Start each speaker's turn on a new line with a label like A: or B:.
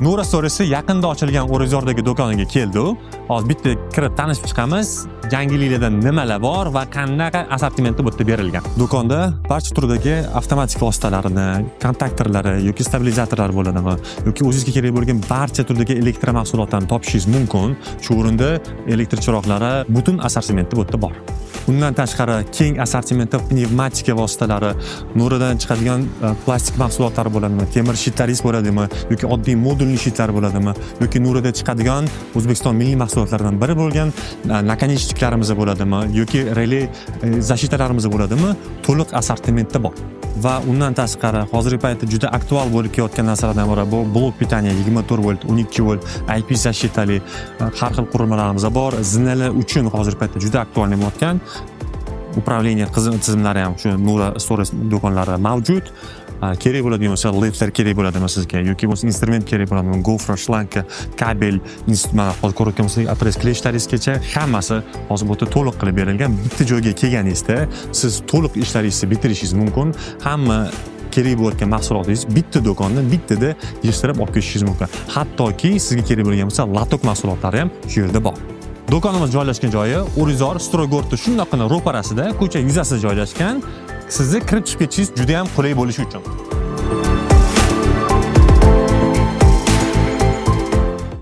A: Nura Stories yaqinda ochilgan O'rizordagi do'koniga keldi. Hozir bitta kirib tanishib chiqamiz. Yangiliklardan nimalar bor va qanaqa assortimentda bu yerda berilgan. Do'konda barcha turdagi avtomatik vositalarini, kontaktorlari yoki stabilizatorlar bo'ladimi, yoki o'zingizga kerak bo'lgan barcha turdagi elektr mahsulotlarni topishingiz mumkin. Shu o'rinda elektr chiroqlari butun assortimentda bu yerda bor. Undan tashqari keng assortimentda pnevmatika vositalari, Nuradan chiqadigan plastik mahsulotlar bo'ladimi, temir shitlaringiz bo'ladimi, yoki oddiy modulli shitlar bo'ladimi, yoki Nurada chiqadigan O'zbekiston milliy mahsulotlaridan biri bo'lgan nakonechniklarimiz bo'ladimi, yoki relay zashitalarimiz bo'ladimi, to'liq assortimentda bor. Va undan tashqari hozirgi paytda juda aktual bo'lib kelayotgan narsalardan biri bu blok pitaniya 24 volt, 12 volt, IP zashitali har xil qurilmalarimiz bor. Zinalar uchun hozirgi paytda juda aktual bo'layotgan upravleniya tizimlari ham shu Nura Stories do'konlarida mavjud. Kerak bo'ladigan bo'lsa, ledlar kerak bo'ladimi sizga yoki bo'lsa instrument kerak bo'ladimi, gofra, shlanka, kabel, mana hozir ko'rayotgan bo'lsangiz apres kleshlaringizgacha hammasi hozir bu yerda to'liq qilib berilgan. Bitta joyga kelganingizda siz to'liq ishlaringizni bitirishingiz mumkin. Hamma kerak bo'layotgan mahsulotingiz bitta do'konda, bittada yig'ishtirib olib ketishingiz mumkin. Hattoki sizga kerak bo'lgan bo'lsa, latok mahsulotlari ham shu yerda bor. Do'konimiz joylashgan joyi O'rizor Strogorda shundoqqina ro'parasida, ko'cha yuzasida joylashgan. Sizni kirib chiqib ketishingiz juda ham qulay bo'lishi uchun.